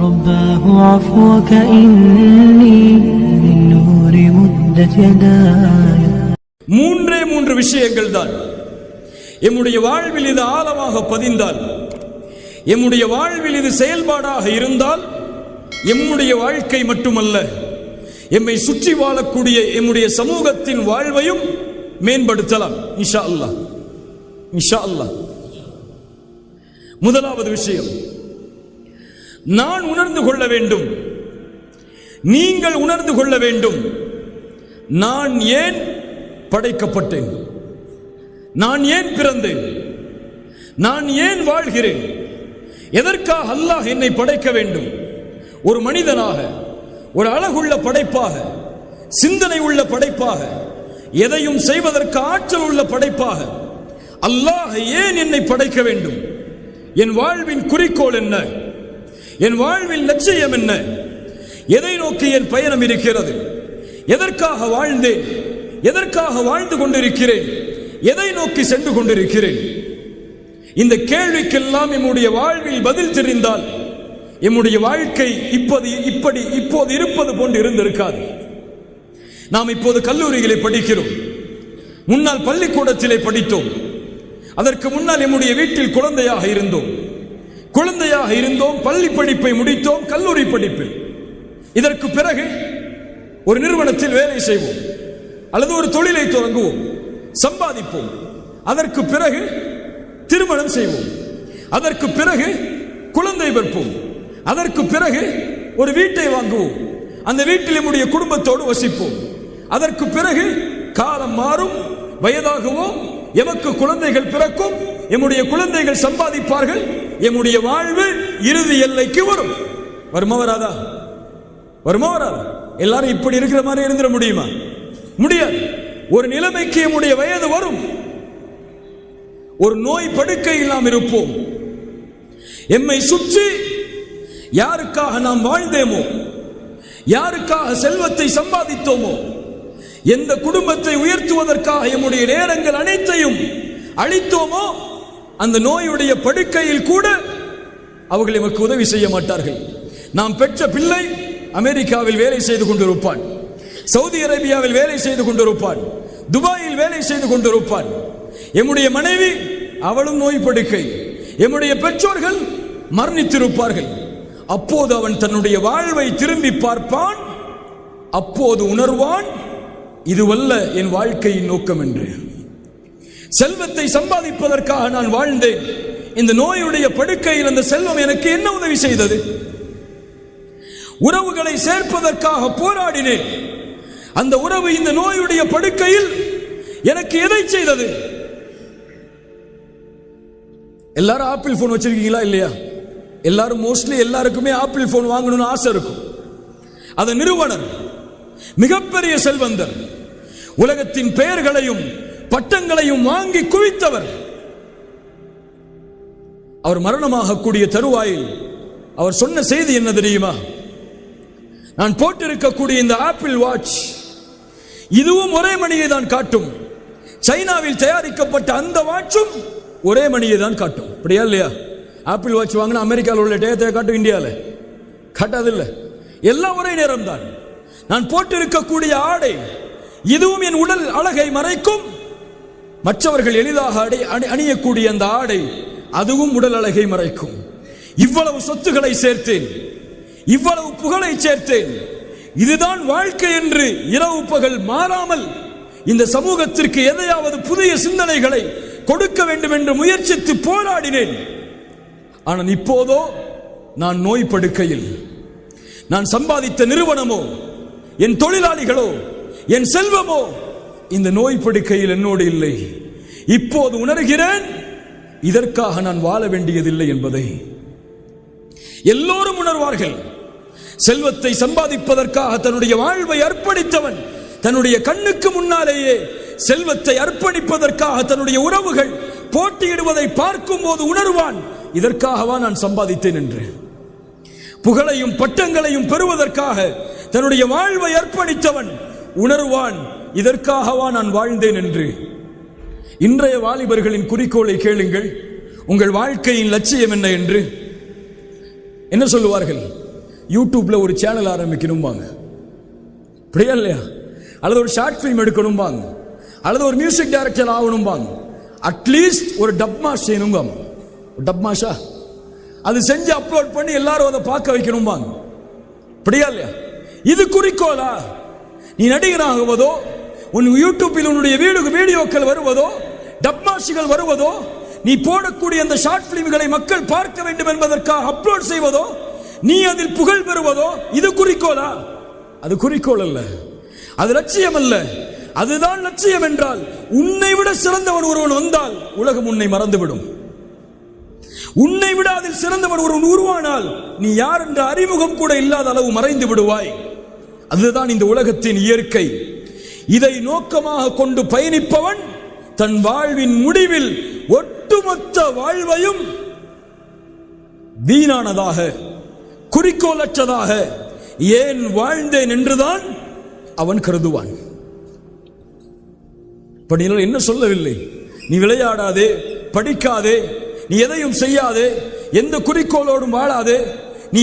رباه عفوك إني من نور مدت يداي. மூன்று விஷயங்கள் தான் எம்முடைய வாழ்வில் இது ஆழமாக பதிந்தால், எம்முடைய வாழ்வில் இது செயல்பாடாக இருந்தால், எம்முடைய வாழ்க்கை மட்டுமல்ல எம்மை சுற்றி வாழக்கூடிய எம்முடைய சமூகத்தின் வாழ்வையும் மேம்படுத்தலாம் இன்ஷா அல்லாஹ். இன்ஷா அல்லாஹ். முதலாவது விஷயம், நான் உணர்ந்து கொள்ள வேண்டும், நீங்கள் உணர்ந்து கொள்ள வேண்டும், நான் ஏன் படைக்கப்பட்டேன், நான் ஏன் பிறந்தேன், நான் ஏன் வாழ்கிறேன், எதற்காக அல்லாஹ் என்னை படைக்க வேண்டும். ஒரு மனிதனாக, ஒரு அழகுள்ள படைப்பாக, சிந்தனை உள்ள படைப்பாக, எதையும் செய்வதற்கு ஆற்றல் உள்ள படைப்பாக அல்லாஹ் ஏன் என்னை படைக்க வேண்டும்? என் வாழ்வின் குறிக்கோள் என்ன? என் வாழ்வில் லட்சியம் என்ன? எதை நோக்கி என் பயணம் இருக்கிறது? எதற்காக வாழ்ந்தேன்? எதற்காக வாழ்ந்து கொண்டிருக்கிறேன்? எதை நோக்கி சென்று கொண்டிருக்கிறேன்? இந்த கேள்விக்கெல்லாம் நம்முடைய வாழ்வில் பதில் தெரிந்தால் நம்முடைய வாழ்க்கை இப்போது இருப்பது போன்று இருந்திருக்காது. நாம் இப்போது கல்லூரிகளை படிக்கிறோம், முன்னால் பள்ளிக்கூடத்திலே படித்தோம், அதற்கு முன்னால் நம்முடைய வீட்டில் குழந்தையாக இருந்தோம், பள்ளி படிப்பை முடித்தோம், கல்லூரி படிப்பு. இதற்கு பிறகு ஒரு நிறுவனத்தில் வேலை செய்வோம் அல்லது ஒரு தொழிலை தொடங்குவோம், சம்பாதிப்போம். அதற்கு பிறகு திருமணம் செய்வோம், அதற்கு பிறகு குழந்தை பிறப்போம், அதற்கு பிறகு ஒரு வீட்டை வாங்குவோம், அந்த வீட்டில் நம்முடைய குடும்பத்தோடு வசிப்போம். அதற்கு பிறகு காலம் மாறும், வயதாகுவோம், எமக்கு குழந்தைகள் பிறக்கும், எம்முடைய குழந்தைகள் சம்பாதிப்பார்கள், எம்முடைய வாழ்வு இறுதி எல்லைக்கு வரும். வருமா வராதா? எல்லாரும் இப்படி இருக்கிற மாதிரி இருந்துட முடியுமா? முடியாது. ஒரு நிலைமைக்கு நம்முடைய வயது வரும், ஒரு நோய் படுக்கையில் நாம் இருப்போம். எம்மை சுற்றி யாருக்காக நாம் வாழ்ந்தேமோ, யாருக்காக செல்வத்தை சம்பாதித்தோமோ, எந்த குடும்பத்தை உயர்த்துவதற்காக நம்முடைய நேரங்கள் அனைத்தையும் அளித்தோமோ, அந்த நோயுடைய படுக்கையில் கூட அவர்கள் நமக்கு உதவி செய்ய மாட்டார்கள். நாம் பெற்ற பிள்ளை அமெரிக்காவில் வேலை செய்து கொண்டிருப்பான், சவுதி அரேபியாவில் வேலை செய்து கொண்டிருப்பான், துபாயில் வேலை செய்து கொண்டிருப்பான். எம்முடைய மனைவி அவளும் நோய் படுக்கை, எம்முடைய பெற்றோர்கள் மரணித்திருப்பார்கள். அப்போது அவன் தன்னுடைய வாழ்வை திரும்பி பார்ப்பான், அப்போது உணர்வான், இதுவல்ல என் வாழ்க்கையின் நோக்கம் என்று. செல்வத்தை சம்பாதிப்பதற்காக நான் வாழ்ந்தேன், இந்த நோயுடைய படுக்கையில் அந்த செல்வம் எனக்கு என்ன உதவி செய்தது? உறவுகளை சேர்ப்பதற்காக போராடினேன், அந்த உறவு இந்த நோயுடைய படுக்கையில் எனக்கு எதை செய்தது? எல்லாரும் ஆப்பிள் போன் வச்சிருக்கீங்களா இல்லையா? எல்லாரும் மோஸ்ட்லி எல்லாருக்குமே ஆப்பிள் போன் வாங்கணும்னு ஆசை இருக்கும். அந்த நிறுவனர் மிகப்பெரிய செல்வந்தர், உலகத்தின் பெயர்களையும் பட்டங்களையும் வாங்கி குவித்தவர். அவர் மரணமாக கூடிய தருவாயில் அவர் சொன்ன செய்தி என்ன தெரியுமா? நான் போட்டிருக்கக்கூடிய இந்த ஆப்பிள் வாட்ச் இதுவும் ஒரே மணியை தான் காட்டும், சைனாவில் தயாரிக்கப்பட்ட அந்த வாட்சும் ஒரே மணியை தான் காட்டும். அப்படியா இல்லையா? ஆப்பிள் வாட்ச் வாங்கினா அமெரிக்காவில் உள்ள டேத்தை காட்டும், இந்தியாவில் காட்டாதில்லை. எல்லாம் ஒரே நேரம் தான். நான் போட்டிருக்கக்கூடிய ஆடை இதுவும் என் உடல் அழகை மறைக்கும், மற்றவர்கள் எளிதாக அணியக்கூடிய அந்த ஆடை அதுவும் உடல் அழகை மறைக்கும். இவ்வளவு சொத்துக்களை சேர்த்தேன், இவ்வளவு புகழை சேர்த்தேன், இதுதான் வாழ்க்கை என்று இரவு பகல் மாறாமல் இந்த சமூகத்திற்கு எதையாவது புதிய சிந்தனைகளை கொடுக்க வேண்டும் என்று முயற்சித்து போராடினேன். ஆனால் இப்போதோ நான் நோய் படுக்கையில், நான் சம்பாதித்த நிறுவனமோ, என் தொழிலாளிகளோ, என் செல்வமோ இந்த நோய் படுக்கையில் என்னோடு இல்லை. இப்போது உணர்கிறேன், இதற்காக நான் வாழ வேண்டியதில்லை என்பதை. எல்லோரும் உணர்வார்கள். செல்வத்தை சம்பாதிப்பதற்காக தன்னுடைய வாழ்வை அர்ப்பணித்தவன் தன்னுடைய கண்ணுக்கு முன்னாலேயே செல்வத்தை அர்ப்பணிப்பதற்காக தன்னுடைய உறவுகள் போட்டியிடுவதை பார்க்கும் போது உணர்வான், இதற்காகவா நான் சம்பாதித்தேன் என்று. புகழையும் பட்டங்களையும் பெறுவதற்காக தன்னுடைய வாழ்வை அர்ப்பணித்தவன் உணர்வான், இதற்காகவா நான் வாழ்ந்தேன் என்று. இன்றைய வாலிபர்களின் குறிக்கோளை கேளுங்கள், உங்கள் வாழ்க்கையின் லட்சியம் என்ன என்று. என்ன சொல்லுவார்கள்? யூடியூப்ல ஒரு சேனல் ஆரம்பிக்கணும்பாங்க, அப்படியா இல்லையா? அல்லது ஒரு ஷார்ட் ஃபிலிம் எடுக்கணும்பாங்க, அல்லது ஒரு மியூசிக் டைரக்டர் ஆகணும்பாங்க, அட்லீஸ்ட் ஒரு டப்மாஷ் செய்யணுங்க. டப்மாஷா அது செஞ்சு அப்லோட் பண்ணி எல்லாரும் அதை பார்க்க வைக்கணும்பாங்க, அப்படியா இல்லையா? இது குறிக்கோளா? நீ நடிகராகுவதோ, உன் யூடியூப்பில் உன்னுடைய வீடியோக்கள் வருவதோ, டப்மாஷிகள் வருவதோ, நீ போடக்கூடிய அந்த ஷார்ட் பிலிம்களை மக்கள் பார்க்க வேண்டும் என்பதற்காக அப்லோட் செய்வதோ, நீ அதில் புகழ் பெறுவதோ, இது குறிக்கோளா? அது குறிக்கோள் அல்ல, அது லட்சியம் அல்ல. அதுதான் லட்சியம் என்றால் உன்னை விட சிறந்தவன் ஒருவன் வந்தால் உலகம் உன்னை மறந்துவிடும். உன்னை விட அதில் சிறந்தவன் ஒருவன் உருவானால் நீ யார் என்ற அறிமுகம் கூட இல்லாத அளவு மறைந்து விடுவாய். அதுதான் இந்த உலகத்தின் இயற்கை. இதை நோக்கமாக கொண்டு பயணிப்பவன் தன் வாழ்வின் முடிவில் ஒட்டுமொத்த வாழ்வையும் வீணானதாக, குறிக்கோளற்றதாக ஏன் வாழ்ந்தேன் என்றுதான் அவன் கருதுவான். என்ன சொல்லவில்லை, நீ விளையாடாதே, படிக்காதே, நீ எதையும் செய்யாதே, எந்த குறிக்கோளோடும் வாழாதே, நீ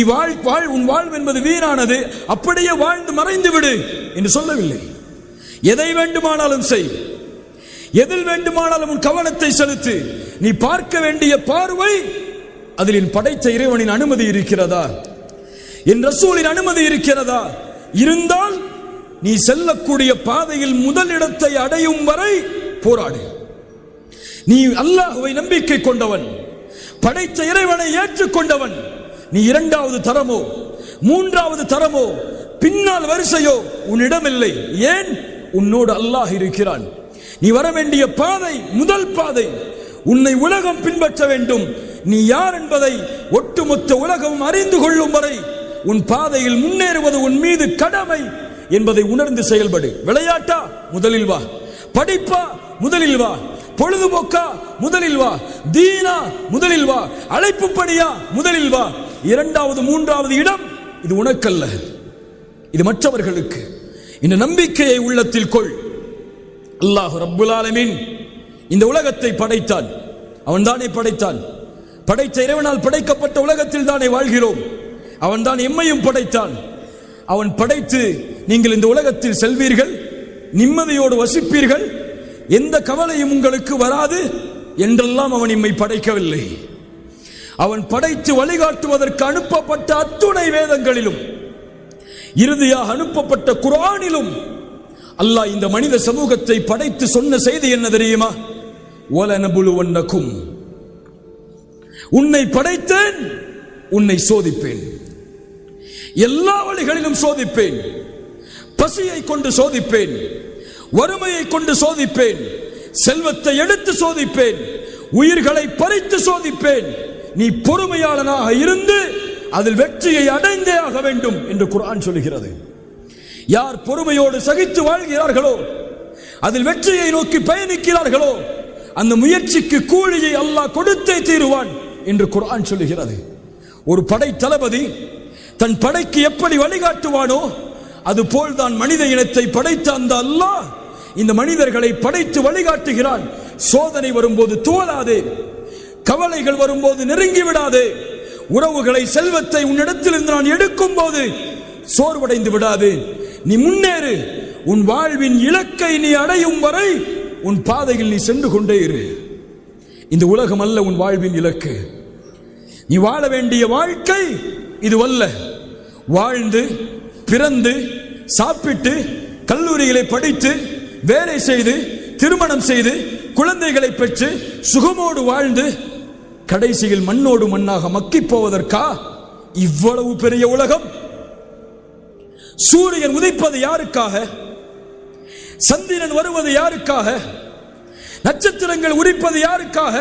உன் வாழ்வு என்பது வீணானது, அப்படியே வாழ்ந்து மறைந்து விடு என்று சொல்லவில்லை. எதை வேண்டுமானாலும் செய், எதில் வேண்டுமானாலும் உன் கவனத்தை செலுத்து. நீ பார்க்க வேண்டிய பார்வை அதில் என் படைத்த இறைவனின் அனுமதி இருக்கிறதா, என் ரசூலின் அனுமதி இருக்கிறதா? இருந்தால் நீ செல்லக்கூடிய பாதையில் முதலிடத்தை அடையும் வரை போராடு. நீ அல்லாஹ்வை நம்பிக்கை கொண்டவன், படைத்த இறைவனை ஏற்றுக்கொண்டவன். நீ இரண்டாவது தரமோ மூன்றாவது தரமோ பின்னால் வரிசையோ உன்னிடம் இல்லை. ஏன்? உன்னோடு அல்லாஹ் இருக்கிறான். நீ வர வேண்டிய பாதை முதல் பாதை. உன்னை உலகம் பின்பற்ற வேண்டும். நீ யார் என்பதை ஒட்டுமொத்த உலகம் அறிந்து கொள்ளும் வரை உன் பாதையில் முன்னேறுவது உன் மீது கடமை என்பதை உணர்ந்து செயல்படு. விளையாட்டா? முதலில் வா. படிப்பா? முதலில் வா. பொழுதுபோக்கா? முதலில் வா. தீனா? முதலில் வா. அழைப்பு பணியா? முதலில் வா. இரண்டாவது மூன்றாவது இடம் இது உனக்கல்ல, இது மற்றவர்களுக்கு. இந்த நம்பிக்கையை உள்ளத்தில் கொள். அல்லாஹ் ரப்புல் ஆலமீன் இந்த உலகத்தை படைத்தான். அவன் தானே படைத்தான். படைத்த இறைவனால் படைக்கப்பட்ட உலகத்தில் தானே வாழ்கிறோம். அவன் தான் எம்மையும் படைத்தான். அவன் படைத்து நீங்கள் இந்த உலகத்தில் செல்வீர்கள், நிம்மதியோடு வசிப்பீர்கள், எந்த கவலையும் உங்களுக்கு வராது என்றெல்லாம் அவன் எம்மை படைக்கவில்லை. அவன் படைத்து வழிகாட்டுவதற்கு அனுப்பப்பட்ட அத்துணை வேதங்களிலும் இறுதியாக அனுப்பப்பட்ட குர்ஆனிலும் அல்லாஹ் இந்த மனித சமூகத்தை படைத்து சொன்ன செய்தி என்ன தெரியுமா? வலனபுலுவன்னகும், உன்னை படைத்தேன், உன்னை சோதிப்பேன், எல்லா வழிகளிலும் சோதிப்பேன். பசியை கொண்டு சோதிப்பேன், வறுமையை கொண்டு சோதிப்பேன், செல்வத்தை எடுத்து சோதிப்பேன், உயிர்களை பறித்து சோதிப்பேன். நீ பொறுமையாளனாக இருந்து அதில் வெற்றியை அடைந்தே ஆக வேண்டும் என்று குர்ஆன் சொல்கிறது. யார் பொறுமையோடு சகித்து வாழ்கிறார்களோ, அதில் வெற்றியை நோக்கி பயணிக்கிறார்களோ, அந்த முயற்சிக்கு கூலியை அல்லாஹ் கொடுத்தே தீருவான் என்று குர்ஆன் சொல்கிறது. ஒரு படை தளபதி தன் படைக்கு எப்படி வழிகாட்டுவானோ அதுபோல் தான் மனித இனத்தை படைத்த அந்த அல்லாஹ் இந்த மனிதர்களை படைத்து வழிகாட்டுகிறான். சோதனை வரும்போது தோலாதே, கவலைகள் வரும்போது நெருங்கி விடாதே, உறவுகளை செல்வத்தை உன்னிடத்தில் இருந்து நான் எடுக்கும் போது சோர்வடைந்து விடாதே. நீ முன்னேறு. உன் வாழ்வின் இலக்கை நீ அடையும் வரை உன் பாதையில் நீ சென்று கொண்டே இரு. இந்த உலகம் அல்ல உன் வாழ்வின் இலக்கு. நீ வாழ வேண்டிய வாழ்க்கை இதுவல்ல. வாழ்ந்து பிறந்து சாப்பிட்டு கல்லூரிகளை படித்து வேலை செய்து திருமணம் செய்து குழந்தைகளை பெற்று சுகமோடு வாழ்ந்து கடைசியில் மண்ணோடு மண்ணாக மக்கி போவதற்கா இவ்வளவு பெரிய உலகம்? சூரியன் உதிப்பது யாருக்காக? சந்திரன் வருவது யாருக்காக? நட்சத்திரங்கள் உதிப்பது யாருக்காக?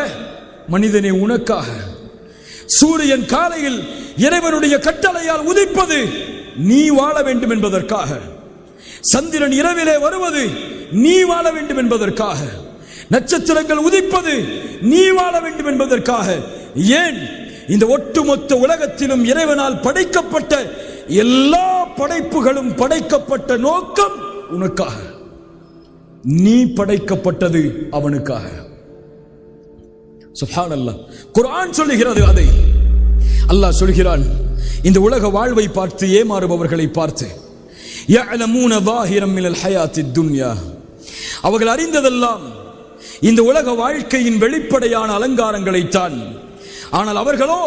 மனிதனே உனக்காக. சூரியன் காலையில் இறைவனுடைய கட்டளையால் உதிப்பது நீ வாழ வேண்டும் என்பதற்காக. சந்திரன் இரவிலே வருவது நீ வாழ வேண்டும் என்பதற்காக. நட்சத்திரங்கள் உதிப்பது நீ வாழ வேண்டும் என்பதற்காக. ஏன்? இந்த ஒட்டுமொத்த உலகத்திலும் இறைவனால் படைக்கப்பட்ட எல்லா படைப்புகளும் படைக்கப்பட்ட நோக்கம் உனக்காக. நீ படைக்கப்பட்டது அவனுக்காக. சுப்ஹானல்லாஹ். குர்ஆன் சொல்லுகிறது அதை. அல்லாஹ் சொல்கிறான், இந்த உலக வாழ்வை பார்த்து ஏமாறுபவர்களை பார்த்து, يَعْلَمُونَ ظَاهِرًا مِنَ الْحَيَاةِ الدُّنْيَا, அவர்கள் அறிந்ததெல்லாம் இந்த உலக வாழ்க்கையின் வெளிப்படையான அலங்காரங்களைத்தான். ஆனால் அவர்களோ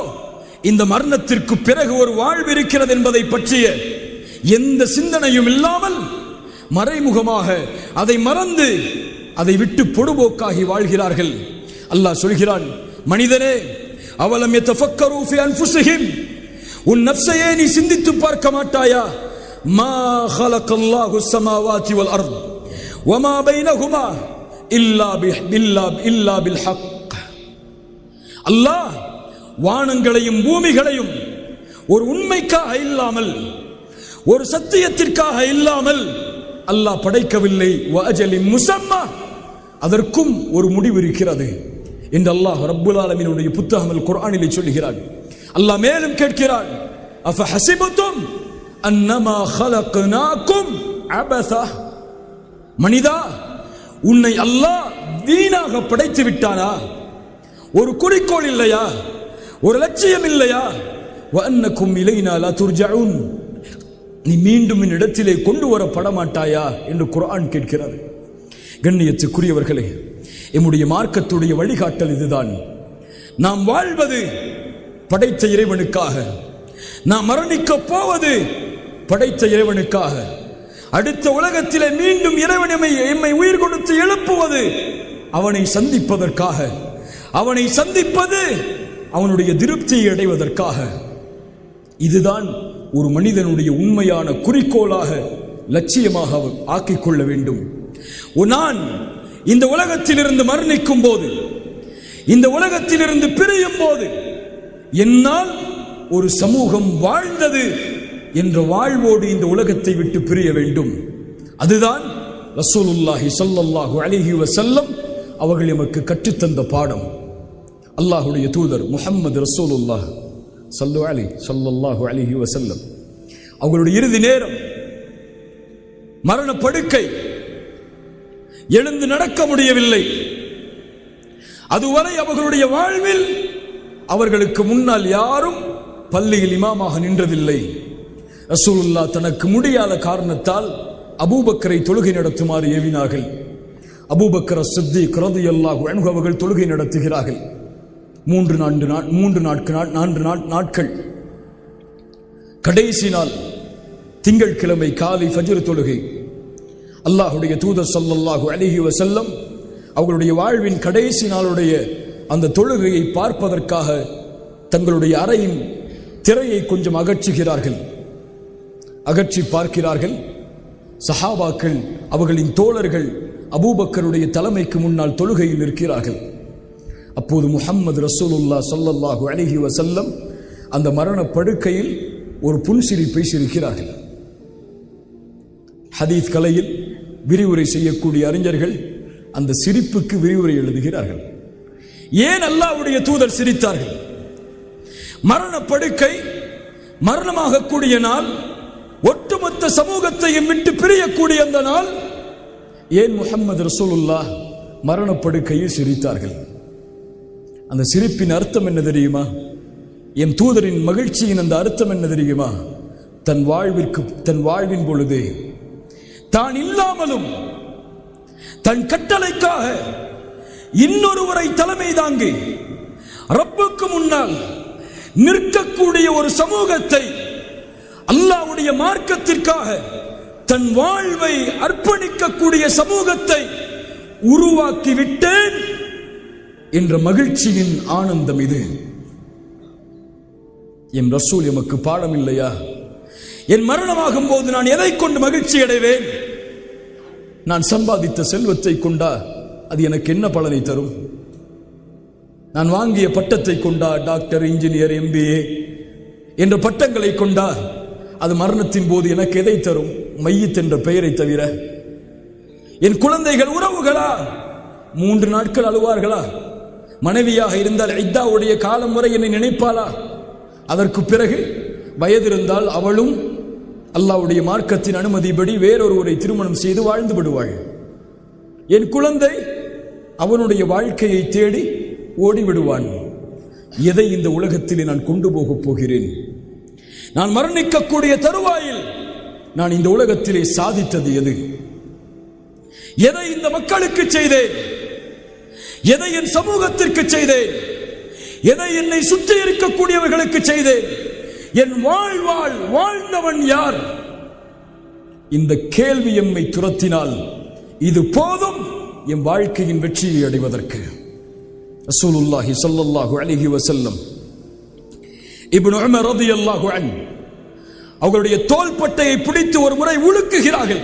இந்த மரணத்திற்கு பிறகு ஒரு வாழ்வு இருக்கிறது என்பதை பற்றிய எந்த சிந்தனையும் இல்லாமல் மறைமுகமாக அதை மறந்து அதை விட்டு பொடுபோக்காகி வாழ்கிறார்கள். அல்லாஹ் சொல்கிறான், மனிதனே, அவலம் யதஃபக்கரு ஃபி அன்ஃபுஸிஹிம், உன் நஃப்ஸையே நீ சிந்தித்து பார்க்க மாட்டாயா? மா ஹலகல்லாஹு ஸமாவாதி வல் அர்த் வமா பைனஹுமா இல்லா பில் ஹக். அல்லாஹ் வானங்களையும் பூமிகளையும் ஒரு உண்மைக்காக இல்லாமல், ஒரு சத்தியத்திற்காக இல்லாமல் அல்லாஹ் படைக்கவில்லை. வஅஜலின் முஸம்மா, அதற்கும் ஒரு முடிவு இருக்கிறது என்று அல்லாஹ் ரப்புல் ஆலமீனுடைய புத்தகம் அல் குர்ஆனிலே சொல்கிறான். அல்லாஹ் மேலும் கேட்கிறான், அஃபஹஸிபதும் அன்னமா ஹலக்னாகும் அபஸா, மனிதா, உன்னை அல்லாஹ் வீணாக படைத்து விட்டானா? ஒரு குறிக்கோள் இல்லையா? ஒரு லட்சியம் இல்லையா? வஅன்னகும் இலைனா லா துர்ஜஊன், நீ மீண்டும் இந்த இடத்திலே கொண்டு வரப்பட மாட்டாயா என்று குர்ஆன் கேட்கிறது. கண்ணியத்துக்குரியவர்களே, எம்முடைய மார்க்கத்துடைய வழிகாட்டல் இதுதான். நாம் வாழ்வது படைத்த இறைவனுக்காக, நாம் மரணிக்க போவது படைத்த இறைவனுக்காக. அடுத்த உலகத்திலே மீண்டும் இறைவன் எம்மை உயிர் கொடுத்து எழுப்புவது அவனை சந்திப்பதற்காக, அவனை சந்திப்பது அவனுடைய திருப்தியை அடைவதற்காக. இதுதான் ஒரு மனிதனுடைய உண்மையான குறிக்கோளாக, லட்சியமாக ஆக்கிக் கொள்ள வேண்டும். நான் இந்த உலகத்திலிருந்து மரணிக்கும் போது, இந்த உலகத்திலிருந்து பிரியும் போது, என்னால் ஒரு சமூகம் வாழ்ந்தது என்ற வாழ்வோடு இந்த உலகத்தை விட்டு பிரிய வேண்டும். அதுதான் ரசூலுல்லாஹி ஸல்லல்லாஹு அலைஹி வஸல்லம் அவர்கள் எமக்கு கற்றுத்தந்த பாடம். அல்லாஹ்வுடைய தூதர் முஹம்மது ரசூலுல்லாஹ் ஸல்லல்லாஹு அலைஹி வஸல்லம் அவர்களுடைய இறுதி நேரம், மரண படுக்கை, எழுந்து நடக்க முடியவில்லை. அதுவரை அவர்களுடைய வாழ்வில் அவர்களுக்கு முன்னால் யாரும் பள்ளியில் இமாமாக நின்றதில்லை. ரசூலுல்லாஹ் தனக்கு முடியாத காரணத்தால் அபூபக்கரை தொழுகை நடத்துமாறு ஏவினார்கள். அபூபக்கர் சித்தீக் ரலியல்லாஹு அன்ஹு அவர்கள் தொழுகை நடத்துகிறார்கள். 4 நாட்கள். கடைசி நாள் திங்கட்கிழமை காலை ஃபஜ்ர் தொழுகை. அல்லாஹ்வுடைய தூதர் ஸல்லல்லாஹு அலைஹி வஸல்லம் அவர்களுடைய வாழ்வின் கடைசி நாளுடைய அந்த தொழுகையை பார்ப்பதற்காக தங்களுடைய அறையின் திரையை கொஞ்சம் அகற்றுகிறார்கள். அகற்றி பார்க்கிறார்கள். சஹாபாக்கள், அவர்களின் தோழர்கள் அபூபக்கருடைய தலைமைக்கு முன்னால் தொழுகையில் இருக்கிறார்கள். அப்போது முஹம்மது ரசூலுல்லாஹ் ஸல்லல்லாஹு அலைஹி வஸல்லம் அந்த மரண படுக்கையில் ஒரு புன்சிரிப்பை சிரிக்கிறார்கள். ஹதீஸ் கலையில் விரிவுரை செய்யக்கூடிய அறிஞர்கள் அந்த சிரிப்புக்கு விரிவுரை எழுதுகிறார்கள். ஏன் அல்லாஹ்வுடைய தூதர் சிரித்தார்கள்? மரண படுக்கை, மரணமாக கூடிய நாள், ஒட்டுமொத்த சமூகத்தையும் விட்டு பிரியக்கூடிய அந்த நாள், ஏன் முஹம்மது ரசூலுல்லாஹ் மரணப்படுக்கையில் சிரித்தார்கள்? அந்த சிரிப்பின் அர்த்தம் என்ன தெரியுமா? என் தூதரின் மகிழ்ச்சியின் அந்த அர்த்தம் என்ன தெரியுமா? தன் வாழ்வின் பொழுது தான் இல்லாமலும் தன் கட்டளைக்காக இன்னொருவரை தலைமை தாங்கி ரப்புக்கு முன்னால் நிற்கக்கூடிய ஒரு சமூகத்தை, அல்லாஹ்வுடைய மார்க்கத்திற்காக தன் வாழ்வை அர்ப்பணிக்கக்கூடிய சமூகத்தை உருவாக்கி விட்டேன் என்ற மகிழ்ச்சியின் ஆனந்தம் இது. என் ரசூல் எமக்கு பாடம் இல்லையா? என் மரணமாகும் போது நான் எதை கொண்டு மகிழ்ச்சி அடைவேன்? நான் சம்பாதித்த செல்வத்தை கொண்டா அது எனக்கு என்ன பலனை தரும்? நான் வாங்கிய பட்டத்தை கொண்டா, டாக்டர், இன்ஜினியர், MBA என்ற பட்டங்களை கொண்டா அது மரணத்தின் போது எனக்கு எதை தரும்? மையத் என்ற பெயரை தவிர. என் குழந்தைகள், உறவுகளா 3 நாட்கள் அழுவார்களா? மனைவியாக இருந்தால் இத்தாவுடைய காலம் வரை என்னை நினைப்பாளா? அதற்கு பிறகு வயது இருந்தால் அவளும் அல்லாஹ்வுடைய மார்க்கத்தின் அனுமதிப்படி வேறொருவரை திருமணம் செய்து வாழ்ந்து விடுவாள். என் குழந்தை அவனுடைய வாழ்க்கையை தேடி ஓடிவிடுவான். எதை இந்த உலகத்தில் நான் கொண்டு போகப் போகிறேன்? நான் மரணிக்கக்கூடிய தருவாயில் நான் இந்த உலகத்திலே சாதித்தது எது? எதை இந்த மக்களுக்கு செய்தேன்? எதை என் சமூகத்திற்கு செய்தேன்? எதை என்னை சுற்றி இருக்கக்கூடியவர்களுக்கு செய்தேன்? என் வாழ்ந்தவன் யார்? இந்த கேள்வி எம்மை துரத்தினால் இது போதும் என் வாழ்க்கையின் வெற்றியை அடைவதற்கு. ரசூலுல்லாஹி ஸல்லல்லாஹு அலைஹி வஸல்லம் இப்னு உமர் ரலியல்லாஹு அன்ஹு அவர்களுடைய தோள்பட்டையை பிடித்து ஒரு முறை உலுக்குகிறார்கள்.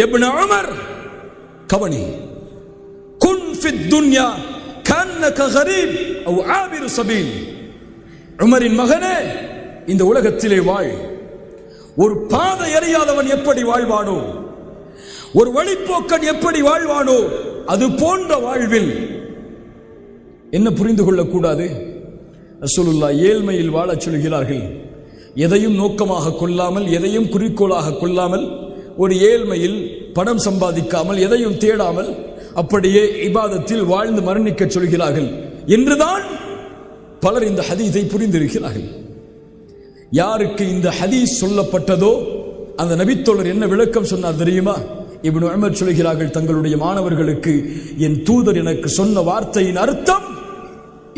இப்னு உமர், கவனி, குன் ஃபித் துன்யா கன்னக கரீப் அவ் ஆபிரு சபீல். உமரின் மகனே, இந்த உலகத்திலே வாழ். ஒரு பாதை அறியாதவன் எப்படி வாழ்வானோ, ஒரு வழிப்போக்கன் எப்படி வாழ்வானோ, அது போன்ற வாழ்வில் என்ன புரிந்து கொள்ளக்கூடாது? ரசூலுல்லாஹ் ஏழ்மையில் வாழச் சொல்கிறார்கள். எதையும் நோக்கமாக கொள்ளாமல், எதையும் குறிக்கோளாக கொள்ளாமல், ஒரு ஏழ்மையில் பணம் சம்பாதிக்காமல், எதையும் தேடாமல் அப்படியே இபாதத்தில் வாழ்ந்து மரணிக்க சொல்கிறார்கள் என்றுதான் பலர் இந்த ஹதீஸை புரிந்திருக்கிறார்கள். யாருக்கு இந்த ஹதீஸ் சொல்லப்பட்டதோ அந்த நபித்தோழர் என்ன விளக்கம் சொன்னார் தெரியுமா? இப்னு உமர் சொல்கிறார்கள் தங்களுடைய மாணவர்களுக்கு, என் தூதர் எனக்கு சொன்ன வார்த்தையின் அர்த்தம்,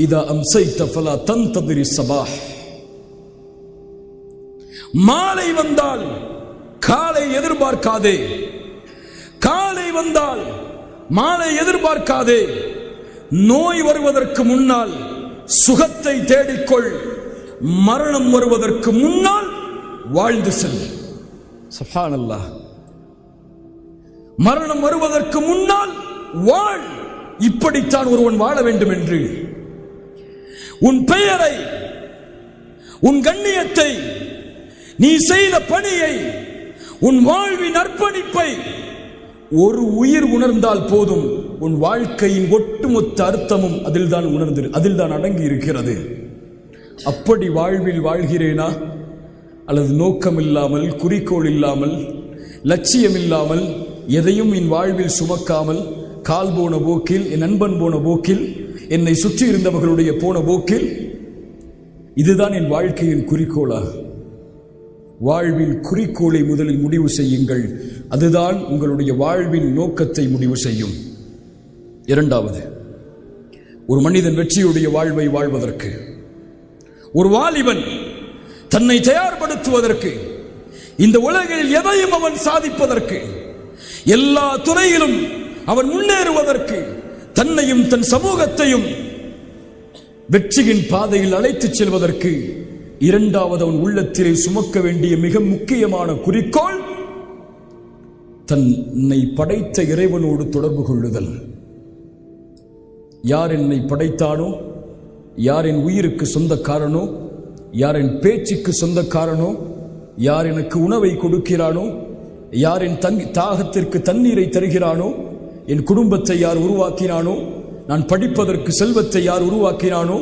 இதா அம்சைத ஃபலா தன்ததிரி ஸபாஹ். மாலை வந்தால் காலை எதிர்பார்க்காதே, காலை வந்தால் மாலை எதிர்பார்க்காதே. நோய் வருவதற்கு முன்னால் சுகத்தை தேடிக்கொள், மரணம் வருவதற்கு முன்னால் வாழ்ந்து செல். சுப்ஹானல்லாஹ். மரணம் வருவதற்கு முன்னால் வாழ். இப்படித்தான் ஒருவன் வாழ வேண்டும் என்று உன் பெயரை, உன் கண்ணியத்தை, நீ செய்த பணியை, உன் வாழ்வின் அர்ப்பணிப்பை ஒரு உயிர் உணர்ந்தால் போதும். உன் வாழ்க்கையின் ஒட்டுமொத்த அர்த்தமும் அதில் தான் அடங்கி இருக்கிறது. அப்படி வாழ்வில் வாழ்கிறேனா, அல்லது நோக்கம் இல்லாமல், குறிக்கோள் இல்லாமல், லட்சியம் இல்லாமல், எதையும் என் வாழ்வில் சுமக்காமல், கால் போன போக்கில், என் நண்பன் போன போக்கில், என்னை சுற்றி இருந்தவர்களுடைய போன போக்கில், இதுதான் என் வாழ்க்கையின் குறிக்கோளா? வாழ்வின் குறிக்கோளை முதலில் முடிவு செய்யுங்கள். அதுதான் உங்களுடைய வாழ்வின் நோக்கத்தை முடிவு செய்யும். இரண்டாவது, ஒரு மனிதன் வெற்றியுடைய வாழ்வை வாழ்வதற்கு, ஒரு வாலிபன் தன்னை தயார்படுத்துவதற்கு, இந்த உலகில் எதையும் அவன் சாதிப்பதற்கு, எல்லா துறையிலும் அவன் முன்னேறுவதற்கு, தன்னையும் தன் சமூகத்தையும் வெற்றியின் பாதையில் அழைத்துச் செல்வதற்கு, இரண்டாவது அவன் உள்ளத்திலே சுமக்க வேண்டிய மிக முக்கியமான குறிக்கோள், தன்னை படைத்த இறைவனோடு தொடர்பு கொள்ளுதல். யார் என்னை படைத்தானோ, யார் என் உயிருக்கு சொந்தக்காரனோ, யார் என் பேச்சுக்கு சொந்தக்காரனோ, யார் எனக்கு உணவை கொடுக்கிறானோ, யார் என் தாகத்திற்கு தண்ணீரை தருகிறானோ, என் குடும்பத்தை யார் உருவாக்கினானோ, நான் படிப்பதற்கு செல்வத்தை யார் உருவாக்கினானோ,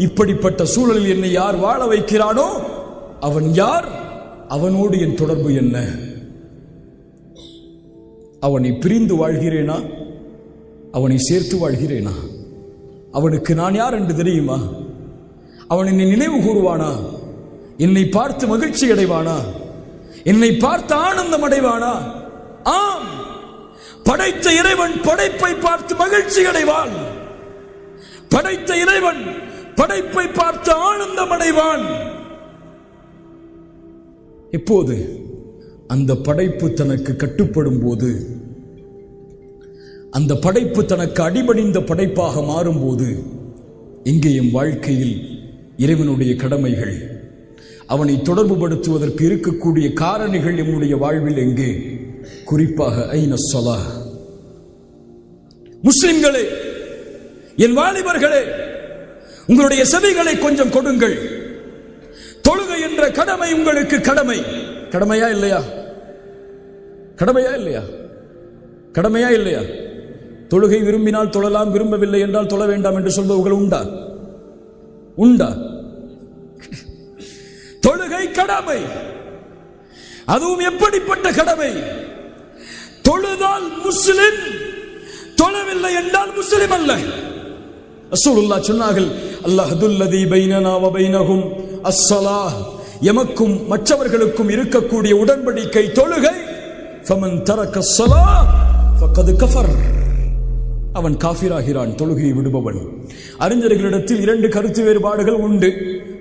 இப்படிப்பட்ட சூழலில் என்னை யார் வாழ வைக்கிறானோ, அவன் யார்? அவனோடு என் தொடர்பு என்ன? அவனை பிரிந்து வாழ்கிறேனா, அவனை சேர்த்து வாழ்கிறேனா? அவனுக்கு நான் யார் என்று தெரியுமா? அவன் என்னை நினைவு கூறுவானா? என்னை பார்த்து மகிழ்ச்சி அடைவானா? என்னை பார்த்து ஆனந்தம் அடைவானா? ஆம், படைத்த இறைவன் படைப்பை பார்த்து மகிழ்ச்சி அடைவான். படைத்த இறைவன் படைப்பை பார்த்து ஆனந்தம் அடைவான். எப்போது? அந்த படைப்பு தனக்கு கட்டுப்படும் போது, அந்த படைப்பு தனக்கு அடிபணிந்த படைப்பாக மாறும்போது. இங்கே என் வாழ்க்கையில் இறைவனுடைய கடமைகள், அவனை தொடர்புபடுத்துவதற்கு இருக்கக்கூடிய காரணிகள் நம்முடைய வாழ்வில் எங்கே? குறிப்பாக ஐன ஸலாஹ். முஸ்லிம்களே, என் வாலிபர்களே, உங்களுடைய செவிகளை கொஞ்சம் கொடுங்கள். தொழுகை என்ற கடமை உங்களுக்கு கடமை. கடமையா இல்லையா? கடமையா இல்லையா? கடமையா இல்லையா? தொழுகை விரும்பினால் தொழலாம், விரும்பவில்லை என்றால் தொழ வேண்டாம் என்று சொல்பவர்கள் உண்டா? உண்டா? தொழுகை கடமை. அதுவும் எப்படிப்பட்ட கடமை? தொழுதால் முஸ்லிம், தொழவில்லை என்றால் முஸ்லிம் அல்ல. ரசூலுல்லாஹ் சொன்னார்கள், அல்லாஹ்துல்லதி பைனனா வ பைனஹும் அஸ்ஸலாஹ். எமக்கும் மற்றவர்களுக்கும் இருக்கக்கூடிய உடன்படிக்கை தொழுகை, ஃபமன் தரக்க ஸலா ஃபகத் கஃபர், அவன் காஃபிராகிறான், தொழுகையை விடுபவன். அறிஞர்களிடத்தில் 2 கருத்து வேறுபாடுகள் உண்டு.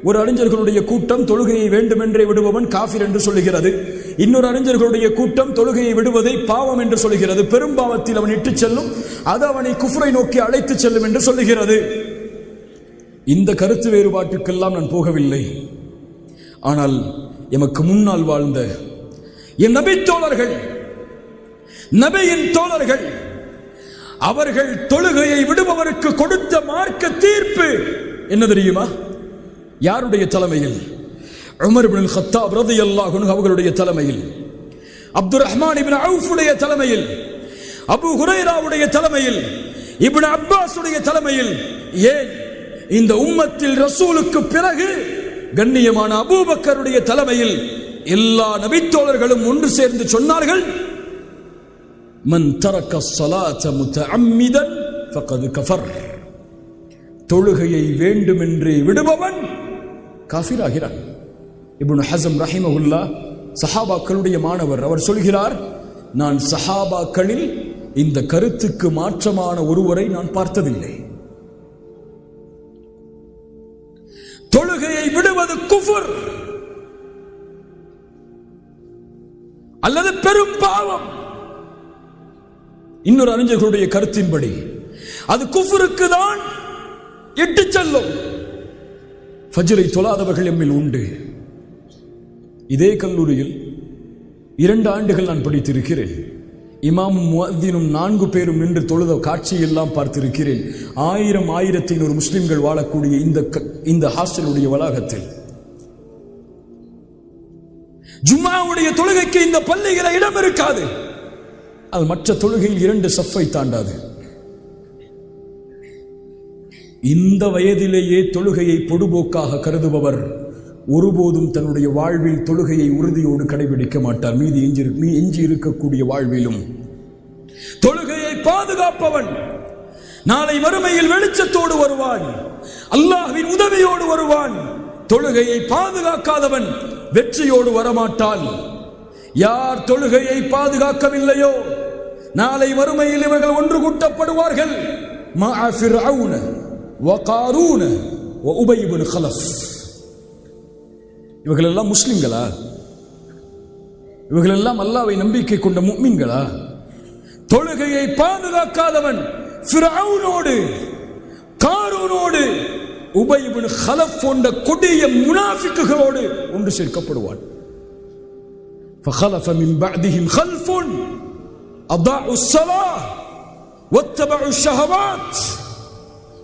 ஒரு அறிஞர்களுடைய கூட்டம் தொழுகையை வேண்டுமென்றே விடுபவன் காஃபிர் என்று சொல்லுகிறது. இன்னொரு அறிஞர்களுடைய கூட்டம் தொழுகையை விடுவதை பாவம் என்று சொல்லுகிறது. பெரும்பாவத்தில் அவன் இட்டுச் செல்லும், அது அவனை குஃப்ரை நோக்கி அழைத்து செல்லும் என்று சொல்லுகிறது. இந்த கருத்து வேறுபாட்டுக்கெல்லாம் நான் போகவில்லை. ஆனால் எமக்கு முன்னால் வாழ்ந்த என் நபி தோழர்கள், நபியின் தோழர்கள், அவர்கள் தொழுகையை விடுபவருக்கு கொடுத்த மார்க்க தீர்ப்பு என்ன தெரியுமா? யாருடைய தலைமையில்? உமர் இப்னு அல்-கத்தாப் ரலியல்லாஹு அன்ஹு அவர்களுடைய தலைமையில், அப்துர் ரஹ்மான் இப்னு அவுஃபுடைய தலைமையில், அபூ ஹுரைராவுடைய தலைமையில், இப்னு அப்பாஸுடைய தலைமையில், ஏன் இந்த உம்மத்தில் ரசூலுக்கு பிறகு கண்ணியமான அபூபக்கருடைய தலைமையில் எல்லா நபித்தோழர்களும் ஒன்று சேர்ந்து சொன்னார்கள், மன் தரக்க ஸலாத முத்தஅம்மிதன் ஃபகத் கஃபர், தொழுகையை வேண்டுமென்றே விடுபவன் காஃபிராகிறான். இப்னு ஹஸம் ரஹிமஹுல்லாஹ் சஹாபாக்களுடைய மாணவர், அவர் சொல்கிறார், நான் சஹாபாக்களில் இந்த கருத்துக்கு மாற்றமான ஒருவரை நான் பார்த்ததில்லை. தொழுகையை விடுவது குஃபர் அல்லது பெரும் பாவம். இன்னொரு அறிஞர்களுடைய கருத்தின்படி அது குஃபருக்கு தான் இட்டுச் செல்லும். ஃபஜ்ரை தொழாதவர்கள் எம்மில் உண்டு. இதே கல்லூரியில் 2 ஆண்டுகள் நான் படித்திருக்கிறேன். இமாமும் முஅத்தினும் 4 பேரும் நின்று தொழுத காட்சியெல்லாம் பார்த்திருக்கிறேன். 1000-1500 முஸ்லிம்கள் வாழக்கூடிய இந்த ஹாஸ்டலுடைய வளாகத்தில் ஜும்மாவுடைய தொழுகைக்கு இந்த பள்ளியில இடம் இருக்காது. அது மற்ற தொழுகையில் 2 சஃப்பை தாண்டாது. இந்த வயதிலேயே தொழுகையை பொடுபோக்காக கருதுபவர் ஒருபோதும் தன்னுடைய வாழ்வில் தொழுகையை உறுதியோடு கடைபிடிக்க மாட்டார். எஞ்சி இருக்கக்கூடிய வாழ்விலும் தொழுகையை பாதுகாப்பவன் நாளை மறுமையில் வெளிச்சத்தோடு வருவான், அல்லாஹ்வின் உதவியோடு வருவான். தொழுகையை பாதுகாக்காதவன் வெற்றியோடு வரமாட்டான். யார் தொழுகையை பாதுகாக்கவில்லையோ நாளை மறுமையில் இவர்கள் ஒன்று கூட்டப்படுவார்கள். மஅ ஃபிர்அவுன வ காரூன வ உபய் இப்னு கலஃப். இவர்கள் எல்லாம் முஸ்லிம்களா? இவர்கள் எல்லாம் அல்லாஹ்வை நம்பிக்கை கொண்ட முஃமின்களா? தொழுகையை பாதுகாக்காதவன் ஃபிர்அவுனோடு, காரூனோடு, உபய் இப்னு கலஃப் போன்ற கொடிய முனாஃபிக்குகளோடு ஒன்று சேர்க்கப்படுவான். فخلف من بعدهم خلف أضاعوا الصلاة واتبعوا الشهوات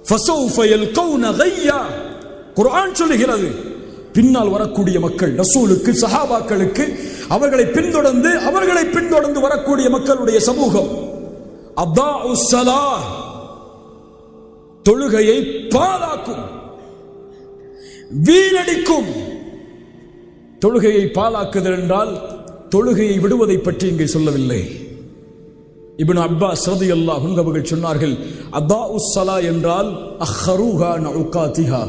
فسوف يلقون غيا. குர்ஆன் சொல்லுகிறது, பின்னால் வரக்கூடிய மக்கள், ரசூலுக்கு, சஹாபாக்களுக்கு, அவர்களை பின்தொடர்ந்து வரக்கூடிய மக்களுடைய சமூகம் அதாஉ ஸலாஹ், தொழுகையை பாழாக்கும், வீணடிக்கும். தொழுகையை பாழாக்குதல் என்றால் தொழுகையை விடுவதை பற்றி இங்கே சொல்லவில்லை. இப்னு அப்பாஸ் ரலியல்லாஹு அன்ஹு அவர்கள் சொன்னார்கள், அதாஉ ஸலாஹ் என்றால் அஹ்ருஹா நஉகாதிஹா,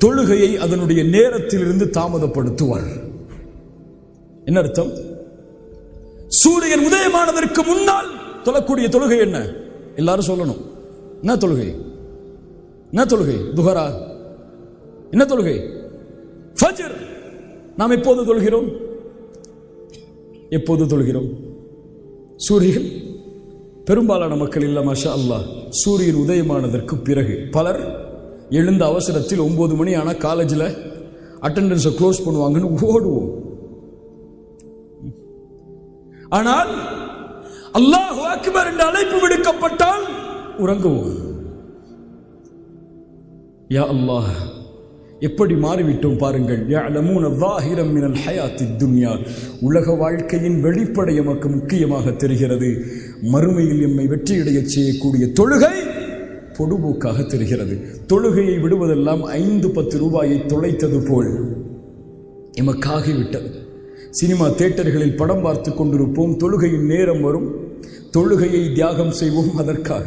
தொழுகையை அதனுடைய நேரத்திலிருந்து தாமதப்படுத்துவார். என்ன அர்த்தம்? சூரியன் உதயமானதற்கு முன்னால் தொழக்கூடிய தொழுகை என்ன? எல்லாரும் சொல்லணும். என்ன தொழுகை? என்ன தொழுகை? துஹரா? என்ன தொழுகை? ஃபஜ்ர். நாம் எப்போது தொழுகிறோம்? எப்போது தொழுகிறோம்? சூரியன், பெரும்பாலான மக்கள் இல்ல மாஷா அல்லாஹ், சூரியன் உதயமானதற்கு பிறகு. பலர் எழுந்த அவசரத்தில் 9 மணி ஆனால் காலேஜில் அட்டெண்டன்ஸை க்ளோஸ் பண்ணுவாங்கன்னு ஓடுவோம். ஆனால் அல்லாஹு அக்பர் என்ற அழைப்பு விடுக்கப்பட்டால் உறங்குவோம். யா அல்லாஹ், எப்படி மாறிவிட்டோம் பாருங்கள். يعلمون ظاهرا من الحياة الدنيا, உலக வாழ்க்கையின் வெளிப்படை எமக்கு முக்கியமாக தெரிகிறது. மறுமையில் எம்மை வெற்றியடைய செய்யக்கூடிய தொழுகை பொடுபோக்காக தெரிகிறது. தொழுகையை விடுவதெல்லாம் 5-10 ரூபாயை தொலைத்தது போல் எமக்காகிவிட்டது. சினிமா தியேட்டர்களில் படம் பார்த்து கொண்டிருப்போம், தொழுகையின் நேரம் வரும், தொழுகையை தியாகம் செய்வோம் அதற்காக.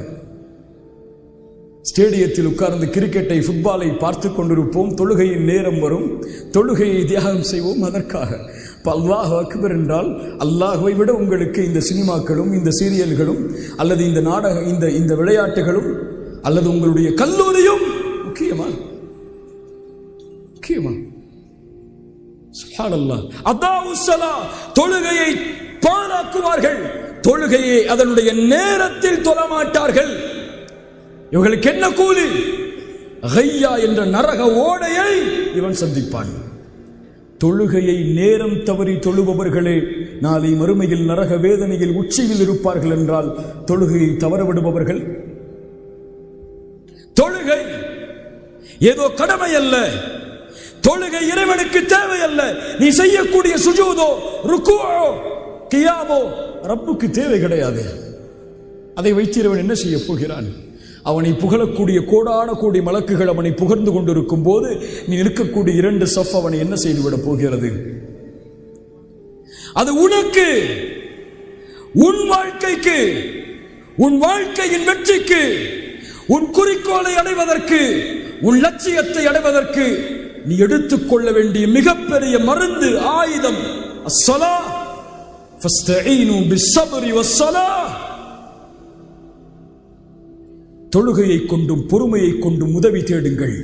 ஸ்டேடியத்தில் உட்கார்ந்து கிரிக்கெட்டை, ஃபுட்பாலை பார்த்து கொண்டிருப்போம். தொழுகையின் நேரம் வரும், தொழுகையை தியாகம் செய்வோம் அதற்காக. அல்லாஹ் அக்பர் என்றால் அல்லாஹ்வை விட உங்களுக்கு இந்த சினிமாக்களும் இந்த சீரியல்களும் அல்லது இந்த நாடக இந்த விளையாட்டுகளும் அல்லது உங்களுடைய கல்லூரியும் முக்கியமா? சுப்ஹானல்லாஹ். அதாவுஸ்ஸலா, தொழுகையை பாழாக்குவார்கள், தொழுகையை அதனுடைய நேரத்தில் தொழமாட்டார்கள். இவர்களுக்கு என்ன கூலி? கையா என்ற நரக ஓடையை இவன் சந்திப்பான். தொழுகையை நேரம் தவறி தொழுபவர்களே நாளை மறுமையில் நரக வேதனையில் உச்சியில் இருப்பார்கள் என்றால் தொழுகையை தவறவிடுபவர்கள். தொழுகை ஏதோ கடமை அல்ல, தொழுகை இறைவனுக்கு தேவை அல்ல. நீ செய்யக்கூடிய சுஜூதோ, ருக்குவோ, கியாமோ ரப்புக்கு தேவை கிடையாது. அதை வைத்திருவன் என்ன செய்ய போகிறான்? அவனை புகழக்கூடிய கோடான கோடி மலக்குகள் அவனை புகழ்ந்து கொண்டிருக்கும் போது நீ இருக்கக்கூடிய 2 சஃப் அவனை என்ன செய்துவிட போகிறது? அது உனக்கு, உன் வாழ்க்கைக்கு, உன் வாழ்க்கையின் வெற்றிக்கு, உன் குறிக்கோளை அடைவதற்கு, உன் லட்சியத்தை அடைவதற்கு நீ எடுத்துக்கொள்ள வேண்டிய மிகப்பெரிய மருந்து, ஆயுதம். அஸ்ஸலாஹ் ஃபஸ்தஈனு பிஸ்ஸப்ரி வஸ்ஸலாஹ். தொழுகையை கொண்டும் பொறுமையை கொண்டும் உதவி தேடுங்கள்.